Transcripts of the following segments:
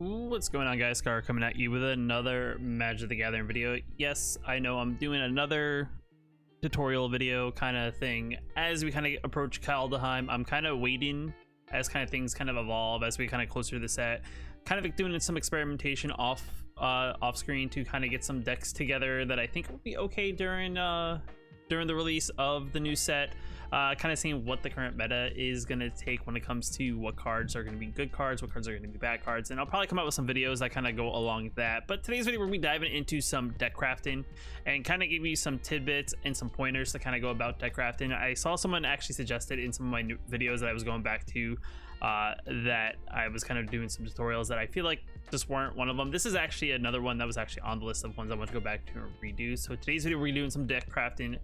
What's going on, guys? Scar coming at you with another Magic the Gathering video. Yes, I know I'm doing another tutorial video kind of thing. As we kind of approach Kaldheim, I'm kind of waiting as kind of things kind of evolve as we kind of closer to the set. Kind of doing some experimentation off screen to kind of get some decks together that I think will be okay during the release of the new set. Kind of seeing what the current meta is going to take when it comes to what cards are going to be good cards, what cards are going to be bad cards, and I'll probably come out with some videos that kind of go along with that. But today's video, we're going to be diving into some deck crafting and kind of give you some tidbits and some pointers to kind of go about deck crafting. I saw someone actually suggested in some of my new videos that I was going back to that I was kind of doing some tutorials that I feel like just weren't one of them. This is actually another one that was actually on the list of ones I want to go back to and redo. So today's video, we're doing some deck crafting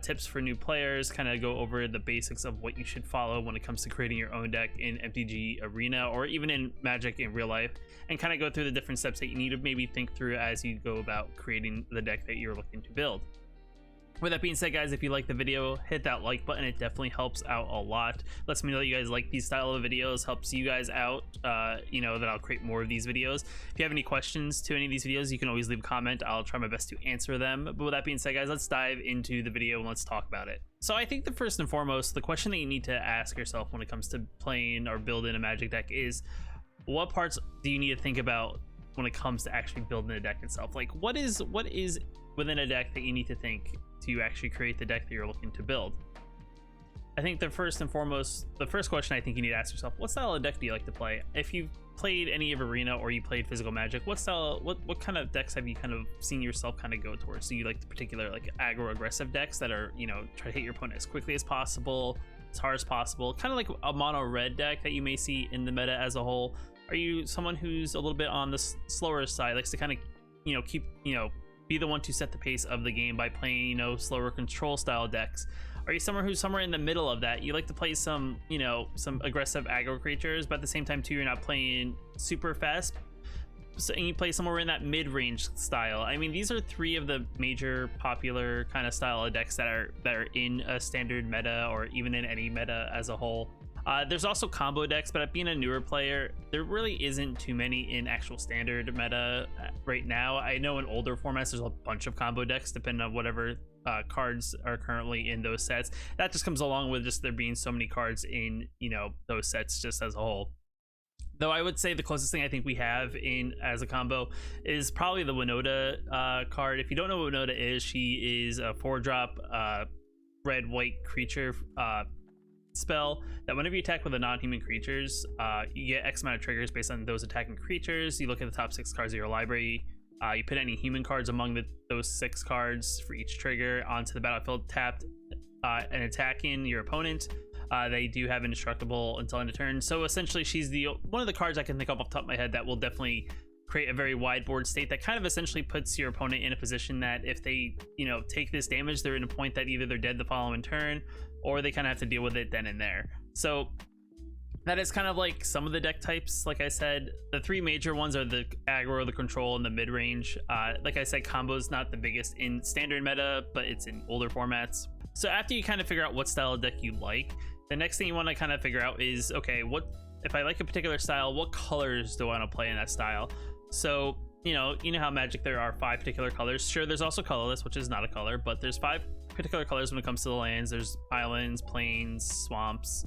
tips for new players, kind of go over the basics of what you should follow when it comes to creating your own deck in MTG Arena or even in Magic in real life, and kind of go through the different steps that you need to maybe think through as you go about creating the deck that you're looking to build. With that being said, guys, if you like the video, hit that like button. It definitely helps out a lot. Lets me know that you guys like these style of videos, helps you guys out, you know, that I'll create more of these videos. If you have any questions to any of these videos, you can always leave a comment. I'll try my best to answer them. But with that being said, guys, let's dive into the video and let's talk about it. So I think the first and foremost, the question that you need to ask yourself when it comes to playing or building a Magic deck is, what parts do you need to think about when it comes to actually building a deck itself? Like, what is within a deck that you need to think to actually create the deck that you're looking to build? I think the first and foremost, the first question I think you need to ask yourself, what style of deck do you like to play? If you've played any of Arena or you played physical Magic, what kind of decks have you kind of seen yourself kind of go towards? Do you like the particular like aggro aggressive decks that are, you know, try to hit your opponent as quickly as possible, as hard as possible, kind of like a mono red deck that you may see in the meta as a whole? Are you someone who's a little bit on the slower side, likes to kind of, you know, keep, you know, be the one to set the pace of the game by playing, you know, slower control style decks? Are you someone who's somewhere in the middle of that? You like to play some, you know, some aggressive aggro creatures, but at the same time too, you're not playing super fast, so, and you play somewhere in that mid-range style. I mean, these are three of the major popular kind of style of decks that are in a standard meta or even in any meta as a whole. There's also combo decks, but being a newer player, there really isn't too many in actual standard meta right now. I know in older formats, there's a bunch of combo decks depending on whatever cards are currently in those sets. That just comes along with just there being so many cards in, you know, those sets just as a whole. Though I would say the closest thing I think we have in as a combo is probably the Winota card. If you don't know what Winota is, she is a 4-drop red-white creature spell that whenever you attack with a non-human creatures, you get X amount of triggers based on those attacking creatures. You look at the top 6 cards of your library, you put any human cards among those 6 cards for each trigger onto the battlefield tapped and attacking your opponent. They do have indestructible until end of turn, so essentially she's one of the cards I can think of off the top of my head that will definitely create a very wide board state that kind of essentially puts your opponent in a position that if they, you know, take this damage, they're in a point that either they're dead the following turn or they kind of have to deal with it then and there. So that is kind of like some of the deck types. Like I said, the 3 major ones are the aggro, the control, and the mid-range. Like I said, combo is not the biggest in standard meta, but it's in older formats. So after you kind of figure out what style of deck you like, the next thing you want to kind of figure out is, okay, what if I like a particular style, what colors do I want to play in that style? So, you know how Magic there are 5 particular colors. Sure, there's also colorless, which is not a color, but there's 5 particular colors when it comes to the lands. There's islands, plains, swamps,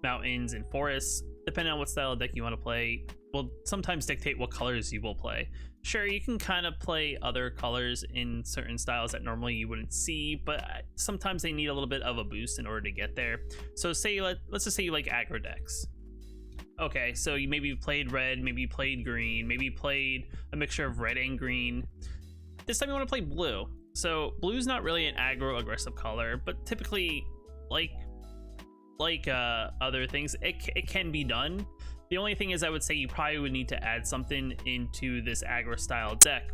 mountains, and forests. Depending on what style of deck you want to play will sometimes dictate what colors you will play. Sure, you can kind of play other colors in certain styles that normally you wouldn't see, but sometimes they need a little bit of a boost in order to get there. So say, let's just say you like aggro decks. Okay, so you maybe played red, maybe you played green, maybe you played a mixture of red and green. This time you want to play blue. So blue's not really an aggro aggressive color, but typically like other things, it can be done. The only thing is I would say you probably would need to add something into this aggro style deck.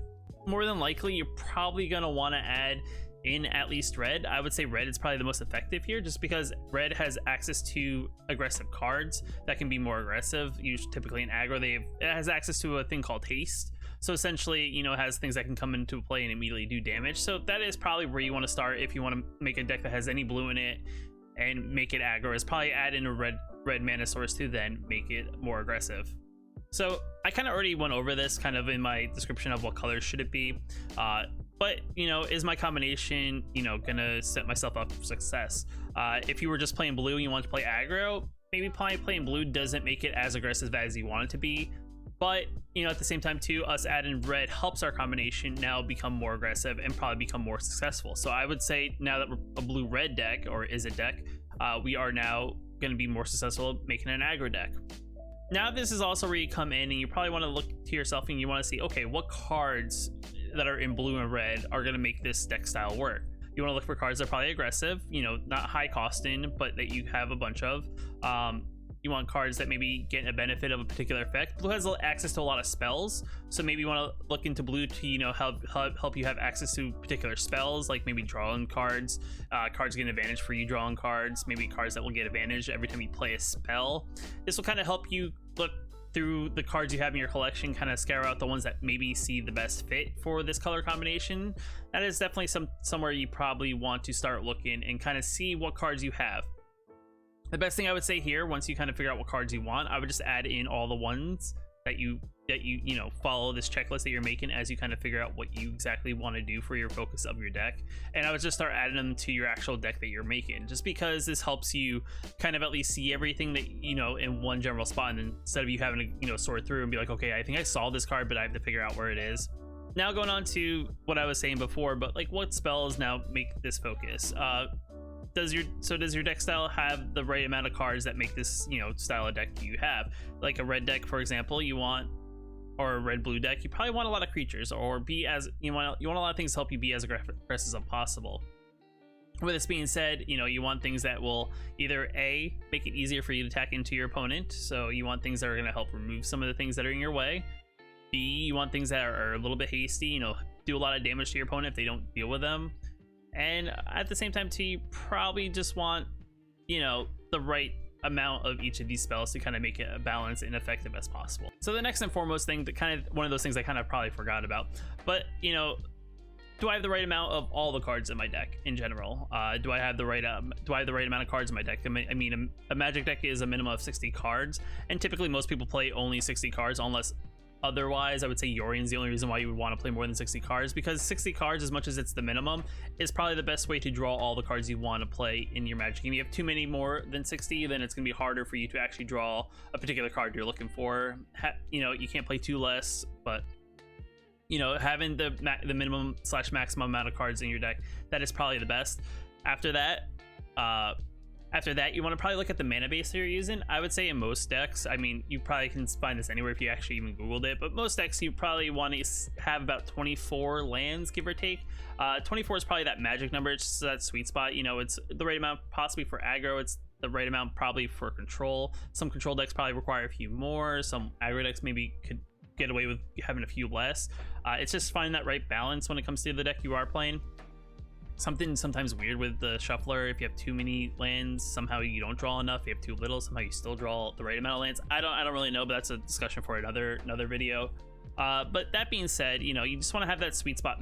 More than likely, you're probably going to want to add in at least red. I would say red is probably the most effective here, just because red has access to aggressive cards that can be more aggressive. Usually, typically in aggro, it has access to a thing called haste. So essentially, you know, it has things that can come into play and immediately do damage. So that is probably where you want to start if you want to make a deck that has any blue in it and make it aggro. Is probably add in a red mana source to then make it more aggressive. So I kind of already went over this kind of in my description of what colors should it be, but you know, is my combination, you know, gonna set myself up for success? If you were just playing blue and you want to play aggro, maybe playing blue doesn't make it as aggressive as you want it to be. But you know, at the same time too, us adding red helps our combination now become more aggressive and probably become more successful. So I would say now that we're a blue-red deck, or is a deck, we are now going to be more successful making an aggro deck. Now this is also where you come in and you probably want to look to yourself and you want to see, okay, what cards that are in blue and red are going to make this deck style work. You want to look for cards that are probably aggressive, you know, not high costing, but that you have a bunch of. You want cards that maybe get a benefit of a particular effect. Blue has access to a lot of spells, so maybe you want to look into blue to, you know, help you have access to particular spells, like maybe drawing cards. Cards get an advantage for you drawing cards, maybe cards that will get advantage every time you play a spell. This will kind of help you look through the cards you have in your collection, kind of scour out the ones that maybe see the best fit for this color combination. That is definitely somewhere you probably want to start looking and kind of see what cards you have. The best thing I would say here, once you kind of figure out what cards you want, I would just add in all the ones that you know, follow this checklist that you're making as you kind of figure out what you exactly want to do for your focus of your deck. And I would just start adding them to your actual deck that you're making, just because this helps you kind of at least see everything that, you know, in one general spot, and then instead of you having to, you know, sort through and be like, okay, I think I saw this card, but I have to figure out where it is. Now going on to what I was saying before, but like what spells now make this focus? Does your deck style have the right amount of cards that make this, you know, style of deck you have? Like a red deck, for example, you want, or a red blue deck, you probably want a lot of creatures, or you want a lot of things to help you be as aggressive as possible. With this being said, you know, you want things that will either A, make it easier for you to attack into your opponent, so you want things that are going to help remove some of the things that are in your way. B, you want things that are a little bit hasty, you know, do a lot of damage to your opponent if they don't deal with them. And at the same time too, you probably just want, you know, the right amount of each of these spells to kind of make it balanced and effective as possible. So the next and foremost thing, that kind of one of those things I kind of probably forgot about, but you know, do I have the right amount of all the cards in my deck in general? Do I have the right amount of cards in my deck? I mean, a Magic deck is a minimum of 60 cards, and typically most people play only 60 cards, unless otherwise I would say Yorion's the only reason why you would want to play more than 60 cards, because 60 cards, as much as it's the minimum, is probably the best way to draw all the cards you want to play in your Magic game. You have too many more than 60, then it's going to be harder for you to actually draw a particular card you're looking for. You know, you can't play two less, but you know, having the minimum / maximum amount of cards in your deck, that is probably the best. After that, you want to probably look at the mana base that you're using. I would say in most decks, I mean, you probably can find this anywhere if you actually even Googled it, but most decks you probably want to have about 24 lands, give or take. 24 is probably that magic number. It's just that sweet spot. You know, it's the right amount possibly for aggro. It's the right amount probably for control. Some control decks probably require a few more. Some aggro decks maybe could get away with having a few less. It's just finding that right balance when it comes to the deck you are playing. Something sometimes weird with the shuffler, if you have too many lands, somehow you don't draw enough. If you have too little, somehow you still draw the right amount of lands. I don't really know, but that's a discussion for another video. But that being said, you know, you just want to have that sweet spot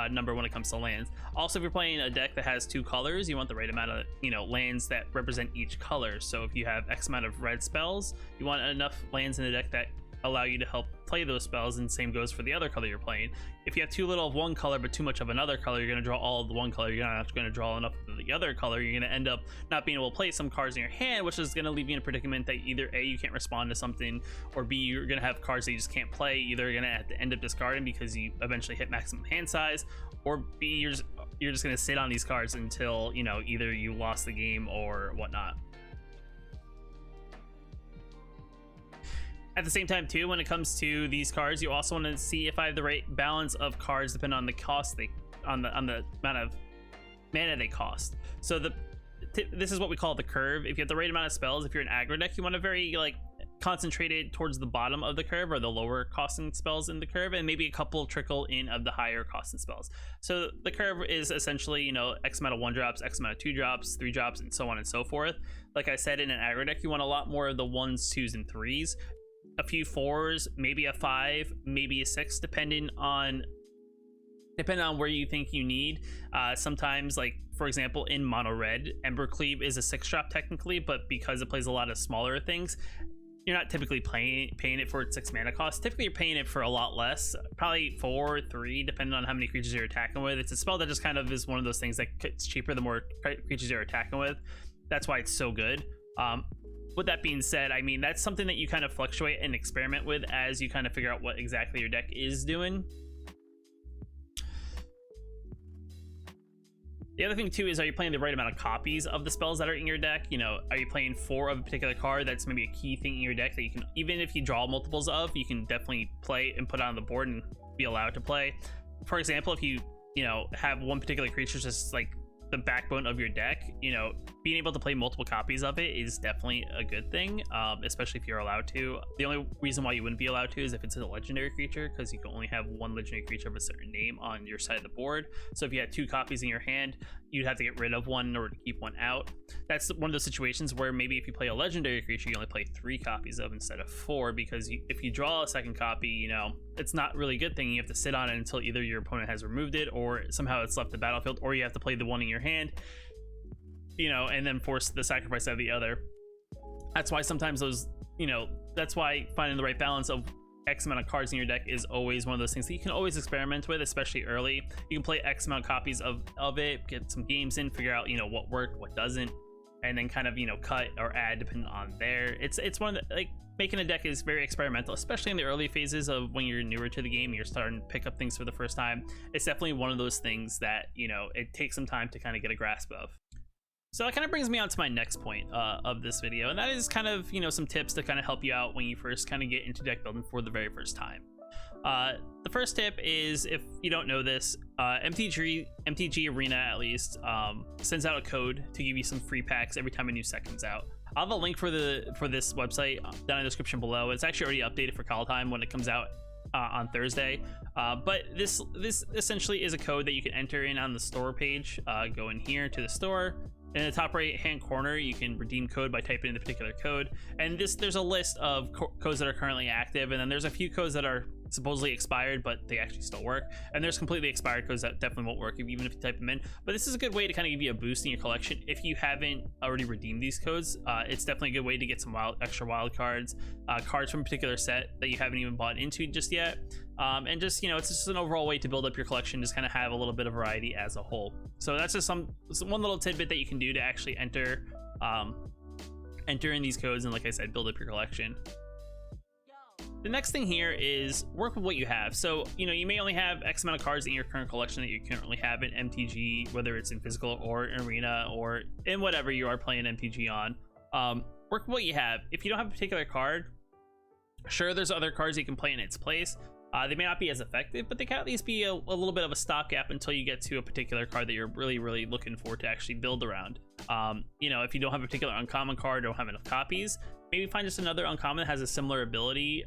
number when it comes to lands. Also, if you're playing a deck that has two colors, you want the right amount of, you know, lands that represent each color. So if you have X amount of red spells, you want enough lands in the deck that allow you to help play those spells, and same goes for the other color you're playing. If you have too little of one color but too much of another color, you're going to draw all of the one color, you're not going to draw enough of the other color. You're going to end up not being able to play some cards in your hand, which is going to leave you in a predicament that either A, you can't respond to something, or B, you're going to have cards that you just can't play. Either you're going to have to end up discarding because you eventually hit maximum hand size, or B, you're just going to sit on these cards until, you know, either you lost the game or whatnot. At the same time too, when it comes to these cards, you also want to see if I have the right balance of cards depending on the cost on the amount of mana they cost. So this is what we call the curve. If you have the right amount of spells, if you're an aggro deck, you want to very like concentrated towards the bottom of the curve, or the lower costing spells in the curve, and maybe a couple trickle in of the higher costing spells. So the curve is essentially, you know, X amount of 1-drops, X amount of 2-drops, 3-drops, and so on and so forth. Like I said, in an aggro deck, you want a lot more of the 1s, 2s, and 3s. A few 4s, maybe a 5, maybe a 6, depending on where you think you need. Sometimes, like for example, in mono red, Embercleave is a 6-drop technically, but because it plays a lot of smaller things, you're not typically paying it for its 6 mana cost. Typically you're paying it for a lot less, probably 4, 3, depending on how many creatures you're attacking with. It's a spell that just kind of is one of those things that gets cheaper the more creatures you're attacking with. That's why it's so good. With that being said, I mean, that's something that you kind of fluctuate and experiment with as you kind of figure out what exactly your deck is doing. The other thing too is, are you playing the right amount of copies of the spells that are in your deck? You know, are you playing 4 of a particular card that's maybe a key thing in your deck that you can, even if you draw multiples of, you can definitely play and put on the board and be allowed to play. For example, if you know, have one particular creature just like the backbone of your deck, you know, being able to play multiple copies of it is definitely a good thing, especially if you're allowed to. The only reason why you wouldn't be allowed to is if it's a legendary creature, because you can only have one legendary creature of a certain name on your side of the board. So if you had 2 copies in your hand, you'd have to get rid of one in order to keep one out. That's one of those situations where maybe if you play a legendary creature, you only play 3 copies of instead of 4, because if you draw a second copy, you know, it's not really a good thing. You have to sit on it until either your opponent has removed it or somehow it's left the battlefield, or you have to play the one in your hand, you know, and then force the sacrifice of the other. That's why sometimes those, you know, that's why finding the right balance of X amount of cards in your deck is always one of those things that you can always experiment with, especially early. You can play X amount of copies of it, get some games in, figure out, you know, what worked, what doesn't, and then kind of, you know, cut or add depending on there. It's one of the, like, making a deck is very experimental, especially in the early phases of when you're newer to the game, you're starting to pick up things for the first time. It's definitely one of those things that, you know, it takes some time to kind of get a grasp of. So that kind of brings me on to my next point of this video, and that is kind of, you know, some tips to kind of help you out when you first kind of get into deck building for the very first time. The first tip is, if you don't know this, MTG Arena at least sends out a code to give you some free packs every time a new set comes out. I'll have a link for this website down in the description below. It's actually already updated for call time when it comes out on Thursday. But this essentially is a code that you can enter in on the store page. Go in here to the store. In the top right hand corner, you can redeem code by typing in the particular code, and there's a list of codes that are currently active, and then there's a few codes that are supposedly expired but they actually still work, and there's completely expired codes that definitely won't work even if you type them in. But this is a good way to kind of give you a boost in your collection if you haven't already redeemed these codes. It's definitely a good way to get some extra wild cards, cards from a particular set that you haven't even bought into just yet, and just, you know, it's just an overall way to build up your collection, just kind of have a little bit of variety as a whole. So that's just one little tidbit that you can do to actually enter in these codes, and like I said, build up your collection. The next thing here is work with what you have. So, you know, you may only have X amount of cards in your current collection that you currently have in MTG, whether it's in physical or in arena or in whatever you are playing MTG on. Work with what you have. If you don't have a particular card, sure, there's other cards you can play in its place. They may not be as effective, but they can at least be a little bit of a stopgap until you get to a particular card that you're really looking for to actually build around. You know, if you don't have a particular uncommon card or don't have enough copies, maybe find just another uncommon that has a similar ability.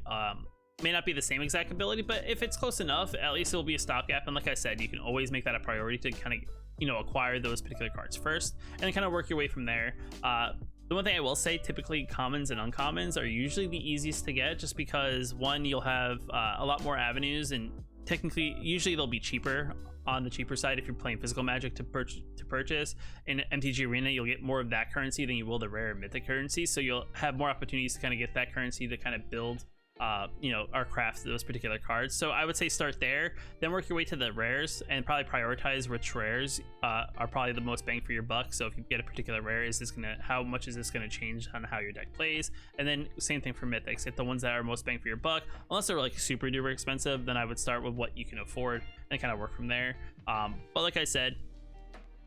May not be the same exact ability, but if it's close enough, at least it'll be a stopgap. And like I said, you can always make that a priority to kind of, you know, acquire those particular cards first and then kind of work your way from there. The one thing I will say, typically commons and uncommons are usually the easiest to get, just because, one, you'll have a lot more avenues, and technically usually they'll be cheaper on the cheaper side if you're playing physical Magic to purchase. In MTG Arena, you'll get more of that currency than you will the rare mythic currency, so you'll have more opportunities to kind of get that currency to kind of build you know, or craft those particular cards. So I would say start there, then work your way to the rares, and probably prioritize which rares are probably the most bang for your buck. So if you get a particular rare, how much is this gonna change on how your deck plays? And then same thing for mythics. Get the ones that are most bang for your buck. Unless they're like super duper expensive, then I would start with what you can afford and kind of work from there. But like I said,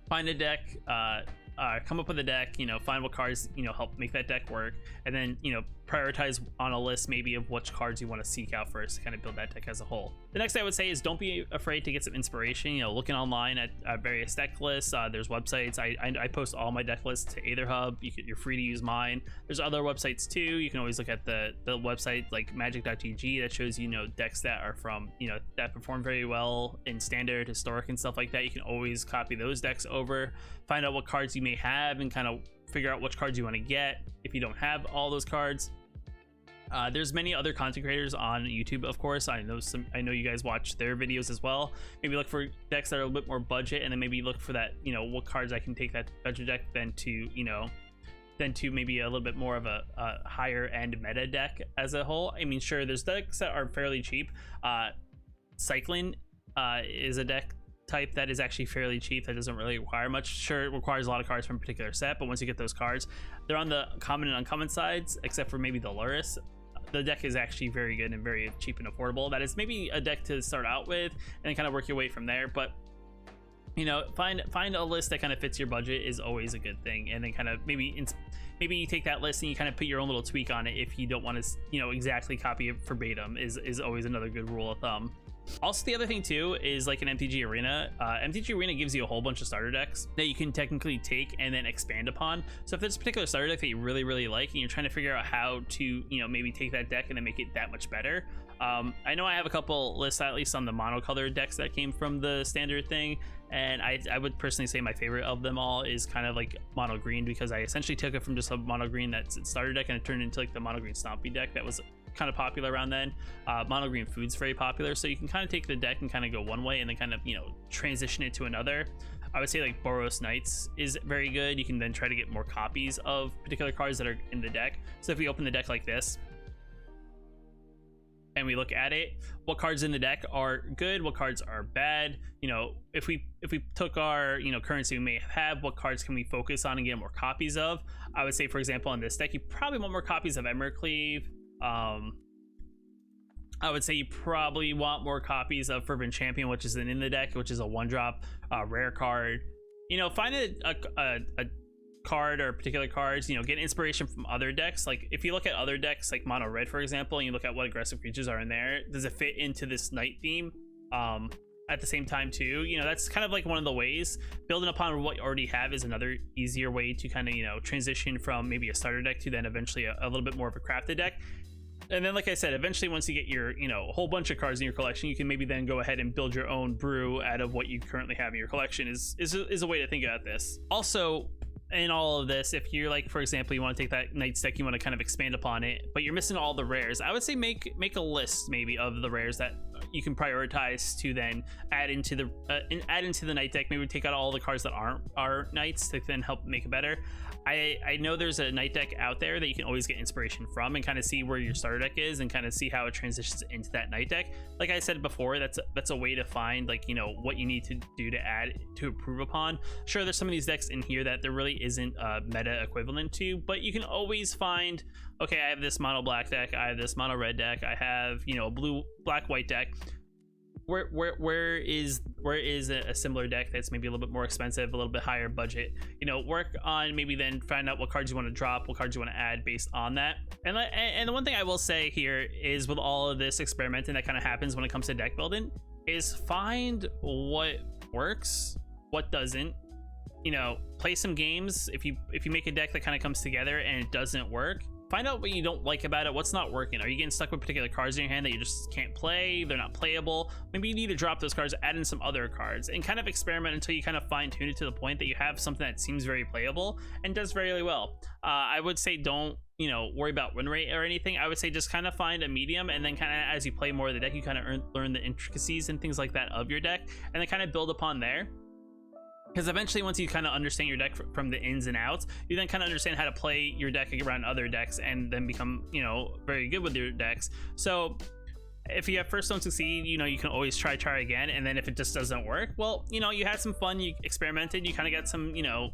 find a deck, come up with a deck, you know, find what cards, you know, help make that deck work, and then, you know, prioritize on a list maybe of which cards you want to seek out first to kind of build that deck as a whole. The next thing I would say is don't be afraid to get some inspiration, you know, looking online at various deck lists. There's websites. I post all my deck lists to Aetherhub. You're free to use mine. There's other websites too. You can always look at the website like magic.gg that shows, you know, decks that are from, you know, that perform very well in standard, historic, and stuff like that. You can always copy those decks over, find out what cards you may have, and kind of figure out which cards you want to get if you don't have all those cards. There's many other content creators on YouTube, of course. I know you guys watch their videos as well. Maybe look for decks that are a little bit more budget, and then maybe look for that, you know, what cards I can take that budget deck then to, you know, than to maybe a little bit more of a higher end meta deck as a whole. I mean, sure, there's decks that are fairly cheap. Cycling is a deck type that is actually fairly cheap, that doesn't really require much. Sure, it requires a lot of cards from a particular set, but once you get those cards, they're on the common and uncommon sides, except for maybe the Luris. The deck is actually very good and very cheap and affordable. That is maybe a deck to start out with and then kind of work your way from there. But you know, find a list that kind of fits your budget is always a good thing, and then kind of maybe you take that list and you kind of put your own little tweak on it if you don't want to, you know, exactly copy it verbatim is always another good rule of thumb. Also, the other thing too is like an MTG Arena. MTG Arena gives you a whole bunch of starter decks that you can technically take and then expand upon. So if there's a particular starter deck that you really like and you're trying to figure out how to, you know, maybe take that deck and then make it that much better. I know I have a couple lists, at least on the monocolored decks that came from the standard thing, and I would personally say my favorite of them all is kind of like mono green, because I essentially took it from just a mono green that's its starter deck and it turned into like the mono green Stompy deck that was kind of popular around then. Mono green Food's very popular, so you can kind of take the deck and kind of go one way and then kind of, you know, transition it to another. I would say like Boros Knights is very good. You can then try to get more copies of particular cards that are in the deck. So if we open the deck like this and we look at it, what cards in the deck are good, what cards are bad. You know, if we took our, you know, currency we may have, what cards can we focus on and get more copies of? I would say, for example, on this deck, you probably want more copies of Embercleave. I would say you probably want more copies of Fervent Champion, which is in the deck, which is a 1-drop rare card. You know, find a card or particular cards, you know, get inspiration from other decks. Like if you look at other decks like mono red, for example, and you look at what aggressive creatures are in there, does it fit into this night theme at the same time too? You know, that's kind of like one of the ways. Building upon what you already have is another easier way to kind of, you know, transition from maybe a starter deck to then eventually a little bit more of a crafted deck. And then, like I said, eventually once you get your, you know, a whole bunch of cards in your collection, you can maybe then go ahead and build your own brew out of what you currently have in your collection is a way to think about this. Also, in all of this, if you're like, for example, you want to take that Knights deck, you want to kind of expand upon it, but you're missing all the rares, I would say make a list maybe of the rares that you can prioritize to then add into the Knight deck. Maybe take out all the cards that aren't Knights to then help make it better. I know there's a Knight deck out there that you can always get inspiration from and kind of see where your starter deck is and kind of see how it transitions into that Knight deck. Like I said before, that's a way to find, like, you know, what you need to do to add to improve upon. Sure, there's some of these decks in here that there really isn't a meta equivalent to, but you can always find, okay, I have this mono black deck, I have this mono red deck, I have, you know, a blue black white deck. Where is a similar deck that's maybe a little bit more expensive, a little bit higher budget? You know, work on maybe then find out what cards you want to drop, what cards you want to add based on that. And the one thing I will say here is, with all of this experimenting that kind of happens when it comes to deck building, is find what works, what doesn't. You know, play some games. If you make a deck that kind of comes together and it doesn't work, find out what you don't like about it, what's not working. Are you getting stuck with particular cards in your hand that you just can't play? They're not playable. Maybe you need to drop those cards, add in some other cards, and kind of experiment until you kind of fine tune it to the point that you have something that seems very playable and does very well. I would say don't, you know, worry about win rate or anything. I would say just kind of find a medium, and then kind of as you play more of the deck, you kind of learn the intricacies and things like that of your deck, and then kind of build upon there. Because eventually, once you kind of understand your deck from the ins and outs, you then kind of understand how to play your deck around other decks and then become, you know, very good with your decks. So if you at first don't succeed, you know, you can always try again. And then if it just doesn't work, well, you know, you had some fun, you experimented, you kind of got some, you know,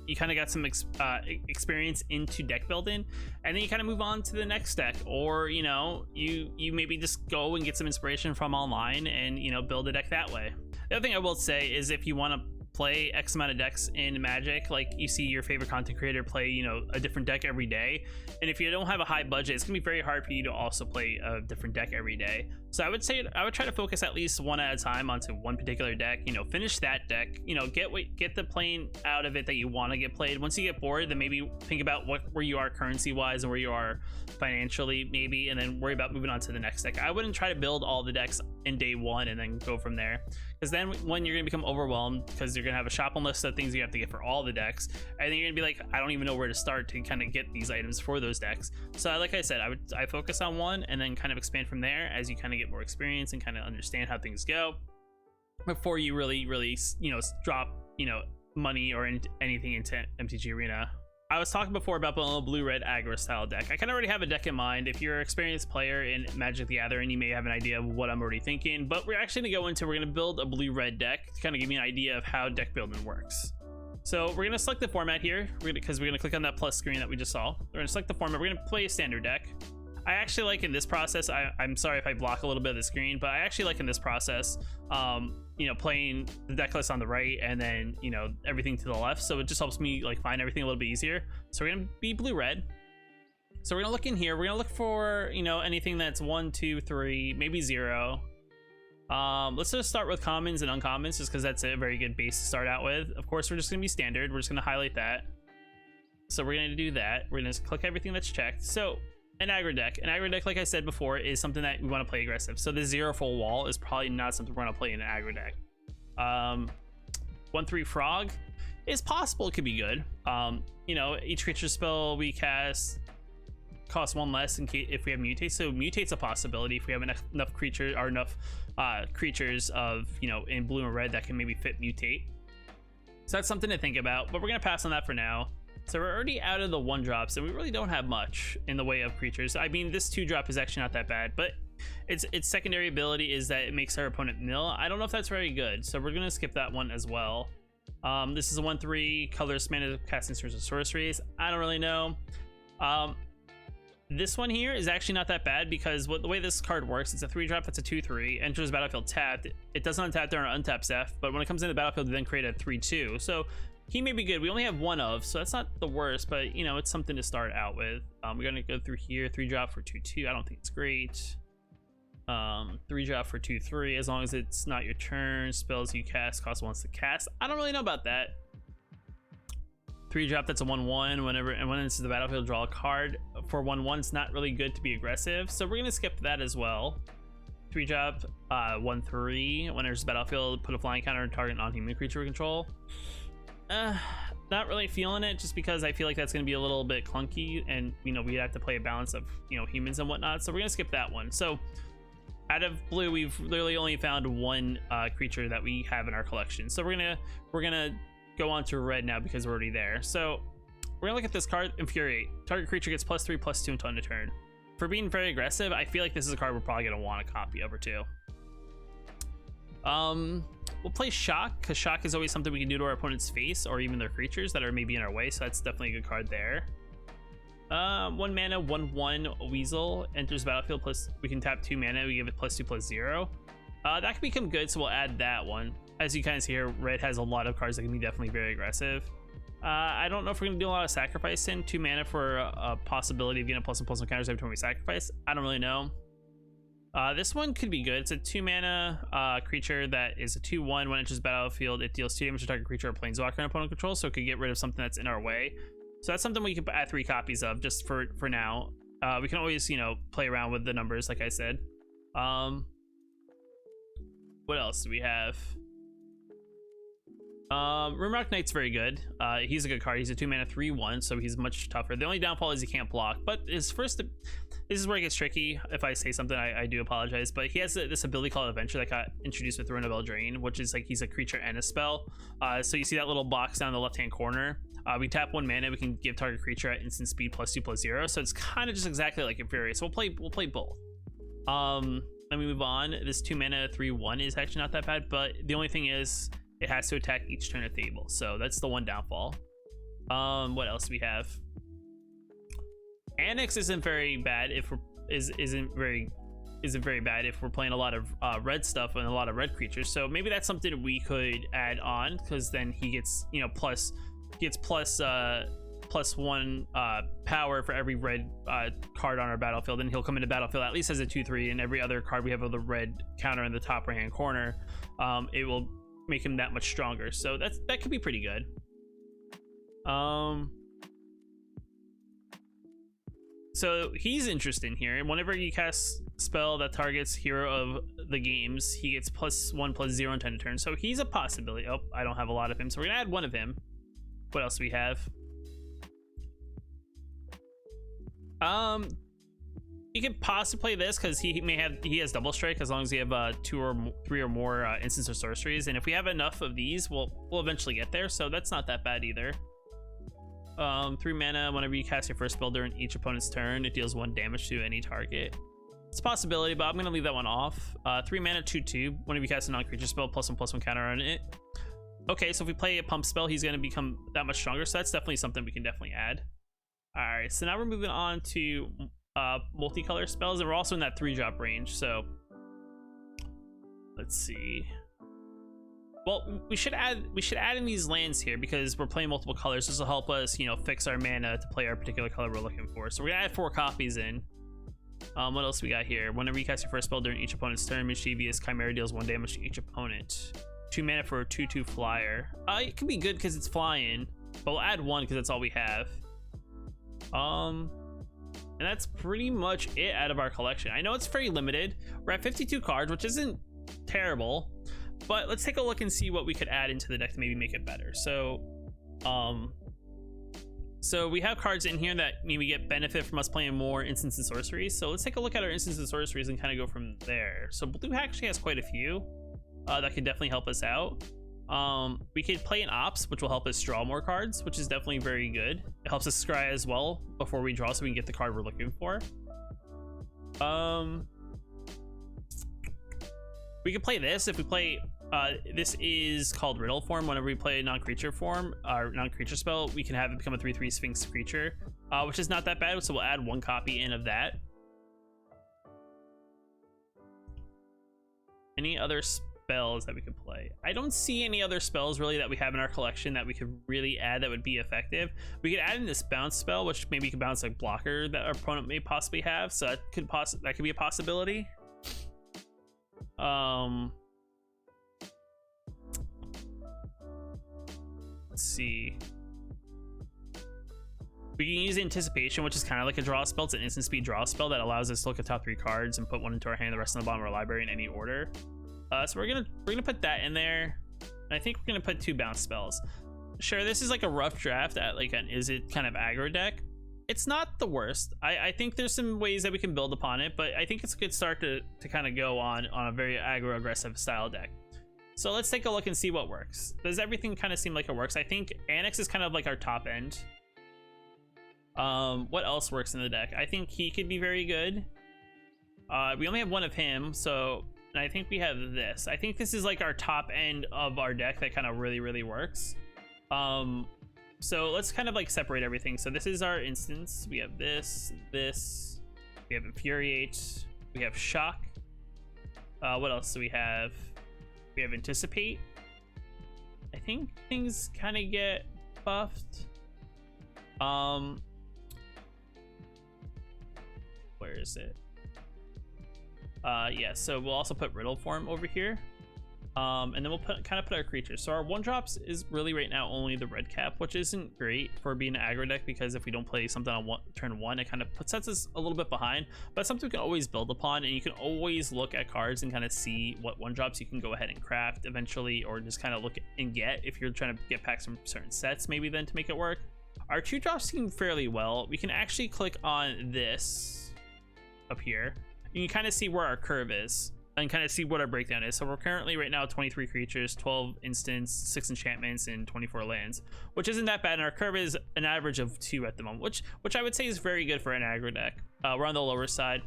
experience into deck building, and then you kind of move on to the next deck. Or, you know, you maybe just go and get some inspiration from online and, you know, build a deck that way. The other thing I will say is, if you want to play X amount of decks in Magic, like you see your favorite content creator play, you know, a different deck every day, and if you don't have a high budget, it's gonna be very hard for you to also play a different deck every day. So I would say I would try to focus at least one at a time onto one particular deck. You know, finish that deck, you know, get the playing out of it that you want to get played. Once you get bored, then maybe think about where you are currency wise and where you are financially maybe, and then worry about moving on to the next deck. I wouldn't try to build all the decks in day one and then go from there, because then when you're gonna become overwhelmed, because you're gonna have a shopping list of things you have to get for all the decks, and then you're gonna be like, I don't even know where to start to kind of get these items for those decks. So like I said, I focus on one and then kind of expand from there as you kind of get more experience and kind of understand how things go before you really, you know, drop, you know, money or anything into MTG Arena. I was talking before about building a blue-red aggro style deck. I kind of already have a deck in mind. If you're an experienced player in Magic the Gathering, you may have an idea of what I'm already thinking, but we're actually gonna we're gonna build a blue-red deck to kind of give you an idea of how deck building works. So we're gonna select the format here, because we're gonna click on that plus screen that we just saw. We're gonna select the format, we're gonna play a standard deck. I actually like in this process, I'm sorry if I block a little bit of the screen, but I actually like in this process, you know, playing the deck list on the right and then, you know, everything to the left. So it just helps me like find everything a little bit easier. So we're gonna be blue-red. So we're gonna look in here, we're gonna look for, you know, anything that's 1, 2, 3, maybe 0. Let's just start with commons and uncommons, just because that's a very good base to start out with. Of course, we're just gonna be standard. We're just gonna highlight that. So we're gonna do that. We're gonna just click everything that's checked. So an aggro deck, like I said before, is something that we want to play aggressive. So the 0 full wall is probably not something we're gonna play in an aggro deck. 1/3 frog is possible, it could be good. You know, each creature spell we cast costs 1 less in case if we have mutate. So mutate's a possibility if we have enough creatures or enough creatures of, you know, in blue and red that can maybe fit mutate. So that's something to think about, but we're gonna pass on that for now. So we're already out of the 1-drops, and we really don't have much in the way of creatures. I mean, this 2-drop is actually not that bad, but its secondary ability is that it makes our opponent mill. I don't know if that's very good, so we're gonna skip that one as well. This is a 1/3 colorless mana casting sorts of sorceries. I don't really know. This one here is actually not that bad, because the way this card works, it's a 3-drop that's a 2/3, enters battlefield tapped. It doesn't untap during an untapped Zeph, but when it comes into the battlefield, we then create a 3/2. So he may be good. We only have 1 of, so that's not the worst, but you know, it's something to start out with. We're gonna go through here, 3-drop for 2/2. I don't think it's great. 3-drop for 2/3, as long as it's not your turn. Spells you cast cost 1 to cast. I don't really know about that. 3-drop that's a 1/1. When it's the battlefield, draw a card. For 1/1, it's not really good to be aggressive, so we're gonna skip that as well. 3-drop 1/3. When there's battlefield, put a flying counter on target non-human creature we control. Not really feeling it, just because I feel like that's going to be a little bit clunky, and you know, we'd have to play a balance of, you know, humans and whatnot, so we're gonna skip that one. So out of blue, we've literally only found 1 creature that we have in our collection, so we're gonna go on to red now because we're already there. So we're gonna look at this card, Infuriate. Target creature gets +3/+2 until end of turn. For being very aggressive, I feel like this is a card we're probably gonna want a copy of or two. We'll play Shock, because Shock is always something we can do to our opponent's face or even their creatures that are maybe in our way, so that's definitely a good card there. 1 mana, 1/1 Weasel enters battlefield, plus we can tap 2 mana, we give it +2/+0. That can become good, so we'll add that one. As you kind of see here, red has a lot of cards that can be definitely very aggressive. I don't know if we're gonna do a lot of sacrificing. 2 mana for a possibility of getting a +1/+1 counters every time we sacrifice. I don't really know. This one could be good. It's a 2 mana creature that is a 2/1. When it enters battlefield, it deals 2 damage to target creature or planeswalker in opponent control, so it could get rid of something that's in our way. So that's something we could add 3 copies of just for now. We can always, you know, play around with the numbers, like I said. What else do we have? Rimrock Knight's very good. He's a good card. He's a 2 mana 3/1, so he's much tougher. The only downfall is he can't block, but his first, this is where it gets tricky. If I say something, I do apologize, but he has this ability called Adventure that got introduced with Throne of Eldraine, which is like he's a creature and a spell. So you see that little box down in the left hand corner. We tap 1 mana, we can give target creature at instant speed +2/+0, so it's kind of just exactly like Infuriate. So we'll play both. Let me move on. This 2 mana 3/1 is actually not that bad, but the only thing is it has to attack each turn at table, so that's the one downfall. What else do we have? Annex isn't very bad if we're isn't very bad if we're playing a lot of red stuff and a lot of red creatures, so maybe that's something we could add on, because then he gets, you know, plus +1 power for every red card on our battlefield, and he'll come into battlefield at least as a 2/3, and every other card we have of the red counter in the top right hand corner, it will make him that much stronger. So that could be pretty good. So he's interesting here. Whenever you cast spell that targets hero of the games, he gets +1/+0 on 10 turn. So he's a possibility. Oh, I don't have a lot of him, so we're gonna add 1 of him. What else do we have? You could possibly play this because he has double strike as long as you have 2 or 3 or more instants or sorceries, and if we have enough of these, we'll eventually get there. So that's not that bad either. 3 mana. Whenever you cast your first spell during each opponent's turn, it deals 1 damage to any target. It's a possibility, but I'm gonna leave that one off. 3 mana, 2/2. Whenever you cast a non-creature spell, +1/+1 counter on it. Okay, so if we play a pump spell, he's gonna become that much stronger. So that's definitely something we can definitely add. All right, so now we're moving on to multicolor spells, and we're also in that 3-drop range. So let's see. Well, we should add in these lands here because we're playing multiple colors. This will help us, you know, fix our mana to play our particular color we're looking for. So we're gonna add 4 copies in. What else we got here? Whenever you cast your first spell during each opponent's turn, Mischievous Chimera deals 1 damage to each opponent. 2 mana for a 2/2 flyer. It could be good because it's flying, but we'll add 1 because that's all we have. And that's pretty much it out of our collection. I know it's very limited. We're at 52 cards, which isn't terrible, but let's take a look and see what we could add into the deck to maybe make it better. So we have cards in here that maybe get benefit from us playing more instants and sorceries. So let's take a look at our instants and sorceries and kind of go from there. So blue actually has quite a few that could definitely help us out. We could play an ops, which will help us draw more cards, which is definitely very good. It helps us scry as well before we draw so we can get the card we're looking for. We could play this if we play this is called Riddle form. Whenever we play a non-creature form or non-creature spell, we can have it become a 3/3 Sphinx creature, which is not that bad. So we'll add 1 copy in of that. Any other spells that we could play? I don't see any other spells really that we have in our collection that we could really add that would be effective. We could add in this bounce spell, which maybe could bounce like blocker that our opponent may possibly have. So that could be a possibility. Let's see. We can use Anticipation, which is kind of like a draw spell. It's an instant speed draw spell that allows us to look at top 3 cards and put 1 into our hand, the rest in the bottom of our library in any order. So we're gonna put that in there. And I think we're gonna put 2 bounce spells. Sure, this is like a rough draft at like an is it kind of aggro deck. It's not the worst. I think there's some ways that we can build upon it, but I think it's a good start to kind of go on a very aggro aggressive style deck. So let's take a look and see what works. Does everything kind of seem like it works? I think Annex is kind of like our top end. What else works in the deck? I think he could be very good. We only have 1 of him, so and I think we have this. I think this is like our top end of our deck that kind of really works. So let's kind of like separate everything. So this is our instance. We have this, we have Infuriate, we have Shock. What else do we have? We have Anticipate. I think things kind of get buffed. Where is it? Yeah, so we'll also put Riddle form over here. And then we'll kind of put our creatures. So our 1-drops is really right now only the red cap, which isn't great for being an aggro deck because if we don't play something on turn 1, it kind of sets us a little bit behind. But it's something we can always build upon, and you can always look at cards and kind of see what 1-drops you can go ahead and craft eventually, or just kind of look and get if you're trying to get packs from certain sets, maybe then to make it work. Our 2-drops seem fairly well. We can actually click on this up here. You can kind of see where our curve is and kind of see what our breakdown is. So we're currently right now 23 creatures, 12 instants, 6 enchantments, and 24 lands, which isn't that bad. And our curve is an average of 2 at the moment, which I would say is very good for an aggro deck. We're on the lower side.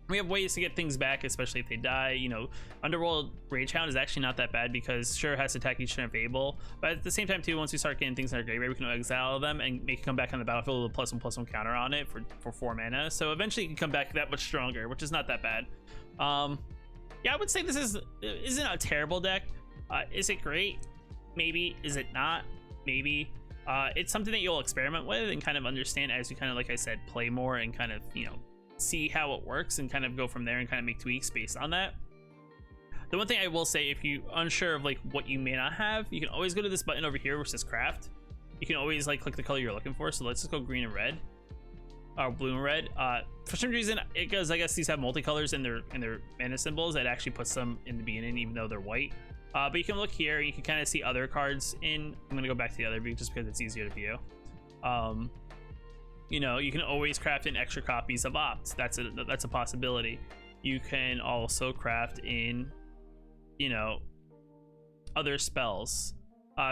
We have ways to get things back, especially if they die. You know, Underworld Ragehound is actually not that bad because sure, it has to attack each turn of Fable, but at the same time too, once we start getting things in our graveyard, we can exile them and make it come back on the battlefield with a +1/+1 counter on it for 4 mana. So eventually it can come back that much stronger, which is not that bad. Yeah, I would say this isn't a terrible deck. Is it great? Maybe. Is it not? Maybe. It's something that you'll experiment with and kind of understand as you kind of, like I said, play more and kind of, you know, see how it works and kind of go from there and kind of make tweaks based on that. The one thing I will say, if you're unsure of like what you may not have, you can always go to this button over here which says craft. You can always like click the color you're looking for. So let's just go green and red, or blue and red. For some reason, it goes, I guess these have multicolors in their mana symbols. That actually puts them in the beginning even though they're white. But you can look here and you can kind of see other cards in. I'm gonna go back to the other view just because it's easier to view. You know, you can always craft in extra copies of Opt. That's a possibility. You can also craft in, you know, other spells.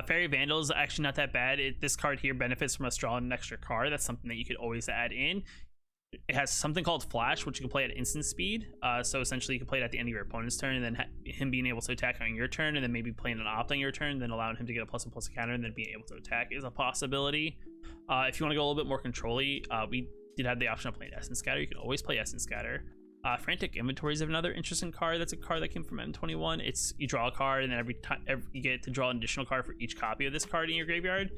Fairy Vandal is actually not that bad. This card here benefits from us drawing an extra card. That's something that you could always add in. It has something called Flash, which you can play at instant speed. So essentially you can play it at the end of your opponent's turn, and then him being able to attack on your turn, and then maybe playing an opt on your turn, then allowing him to get a +1/+1 counter, and then being able to attack is a possibility. If you want to go a little bit more control-y, we did have the option of playing Essence Scatter. You can always play Essence Scatter. Frantic Inventory is another interesting card. That's a card that came from M21. It's you draw a card, and then every time you get to draw an additional card for each copy of this card in your graveyard.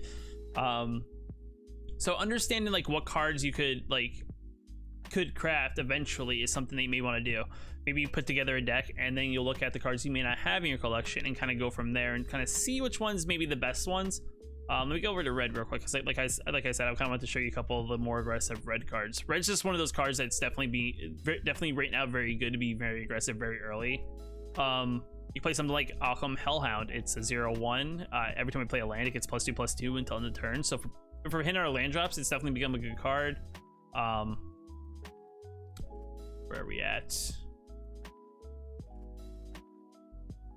So understanding like what cards you could craft eventually is something that you may want to do. Maybe you put together a deck, and then you'll look at the cards you may not have in your collection and kind of go from there and kind of see which ones may be the best ones. Let me go over to red real quick, because like I said, I kind of want to show you a couple of the more aggressive red cards. Red's just one of those cards that's definitely right now very good to be very aggressive very early. You play something like Alchem Hellhound. It's a 0/1. Every time we play a land, it gets +2/+2 until end of turn. So for hitting our land drops, it's definitely become a good card. Where are we at?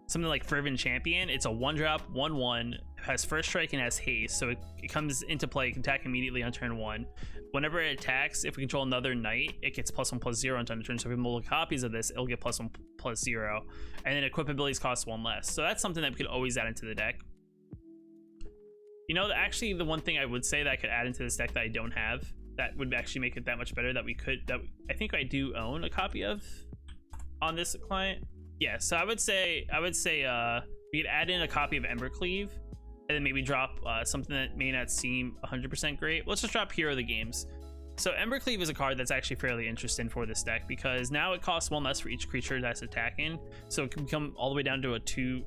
Something like Fervent Champion. It's a 1-drop, 1/1, has first strike and has haste, so it comes into play. It can attack immediately on turn 1. Whenever it attacks, if we control another knight, it gets +1/+0 on turn. So if we have multiple copies of this, it'll get +1/+0, and then equip abilities cost 1 less. So that's something that we could always add into the deck. You know, actually, the one thing I would say that I could add into this deck that I don't have, that would actually make it that much better, that I think I do own a copy of on this client. Yeah, so I would say we could add in a copy of Embercleave, and then maybe drop something that may not seem 100% great. Let's just drop Hero of the Games. So Embercleave is a card that's actually fairly interesting for this deck, because now it costs 1 less for each creature that's attacking, so it can become all the way down to a two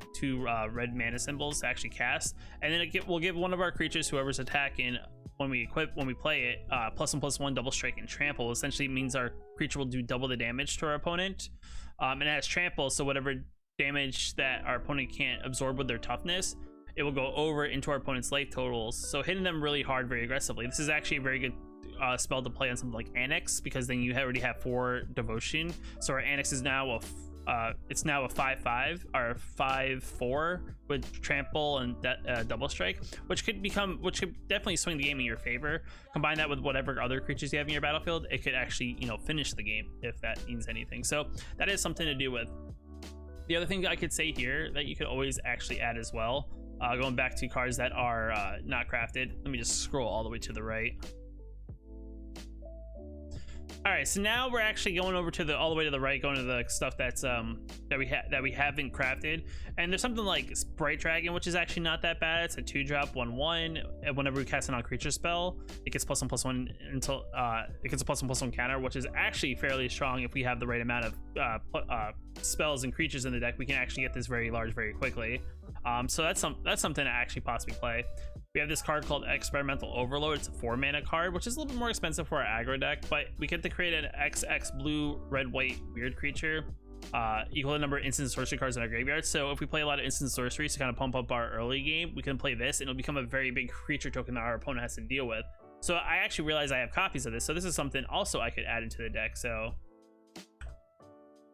red mana symbols to actually cast, and then we'll give one of our creatures, whoever's attacking, when we play it, +1/+1 double strike and trample. Essentially means our creature will do double the damage to our opponent, and it has trample, so whatever damage that our opponent can't absorb with their toughness, it will go over into our opponent's life totals, so hitting them really hard very aggressively. This is actually a very good spell to play on something like Annex, because then you already have 4 devotion, so our Annex is now it's now a 5/5 or 5/4 with trample and double strike, which could definitely swing the game in your favor. Combine that with whatever other creatures you have in your battlefield, it could actually, you know, finish the game, if that means anything. So that is something to do with. The other thing that I could say here that you could always actually add as well, going back to cards that are not crafted. Let me just scroll all the way to the right. All right, so now we're actually going over to all the way to the right, going to the stuff that's that we haven't crafted. And there's something like Bright Dragon, which is actually not that bad. It's a 2-drop, 1/1. And whenever we cast an on-creature spell, it gets +1/+1 until it gets a +1/+1 counter, which is actually fairly strong. If we have the right amount of spells and creatures in the deck, we can actually get this very large very quickly. So that's something to actually possibly play. We have this card called Experimental Overload. It's a 4-mana card, which is a little bit more expensive for our aggro deck, but we get to create an XX blue, red, white weird creature, equal to the number of instant sorcery cards in our graveyard. So if we play a lot of instant sorceries to kind of pump up our early game, we can play this, and it'll become a very big creature token that our opponent has to deal with. So I actually realize I have copies of this, so this is something also I could add into the deck. So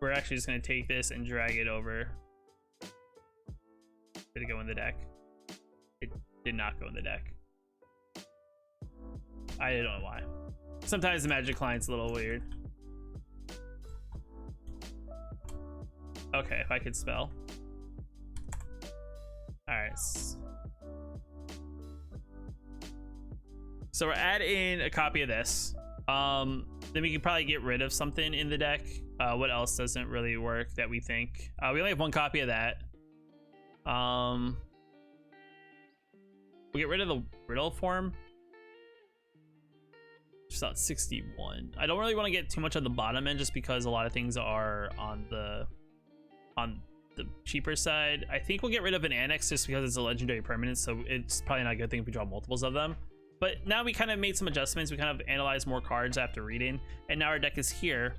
we're actually just going to take this and drag it over. Did it go in the deck? It did not go in the deck. I don't know why. Sometimes the Magic client's a little weird. Okay, if I could spell. All right. So we're adding a copy of this. Then we can probably get rid of something in the deck. What else doesn't really work that we think? We only have 1 copy of that. We get rid of the riddle form. Just at 61. I don't really want to get too much on the bottom end, just because a lot of things are on the cheaper side. I think we'll get rid of an Annex just because it's a legendary permanent, so it's probably not a good thing if we draw multiples of them. But now we kind of made some adjustments. We kind of analyzed more cards after reading, and now our deck is here.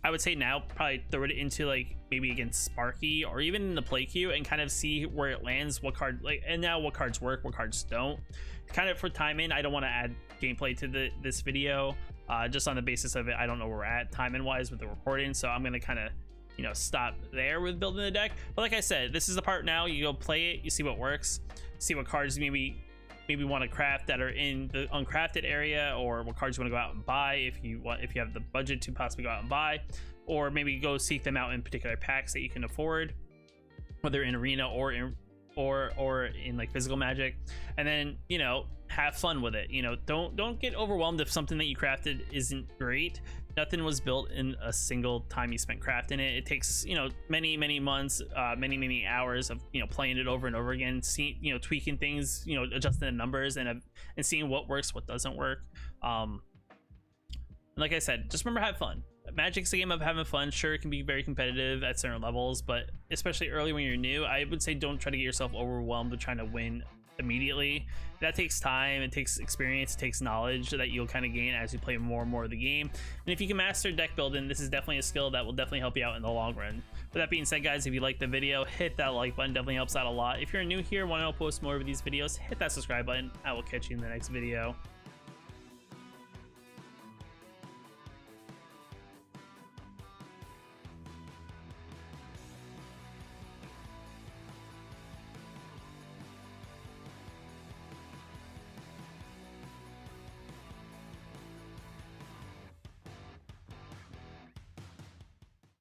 I would say now probably throw it into like maybe against Sparky or even in the play queue and kind of see where it lands, what card and now what cards work, what cards don't. Kind of for timing, I don't want to add gameplay to this video just on the basis of it. I don't know where we're at timing wise with the recording, so I'm gonna kind of you know, stop there with building the deck. But like I said, this is the part now you go play it, you see what works, see what cards maybe want to craft that are in the uncrafted area, or what cards you want to go out and buy if you have the budget to possibly go out and buy, or maybe go seek them out in particular packs that you can afford, whether in arena or in like physical Magic. And then, you know, have fun with it. You know, don't get overwhelmed if something that you crafted isn't great. Nothing was built in a single time you spent crafting it. It takes, you know, many months, many hours of, you know, playing it over and over again, you know, tweaking things, you know, adjusting the numbers and seeing what works, what doesn't work. Like I said, just remember, have fun. Magic's a game of having fun. Sure, it can be very competitive at certain levels, but especially early when you're new, I would say don't try to get yourself overwhelmed with trying to win immediately. That takes time, it takes experience, it takes knowledge that you'll kind of gain as you play more and more of the game. And if you can master deck building, this is definitely a skill that will definitely help you out in the long run. With that being said, guys, if you liked the video, hit that like button, definitely helps out a lot. If you're new here, want to post more of these videos, hit that subscribe button. I will catch you in the next video.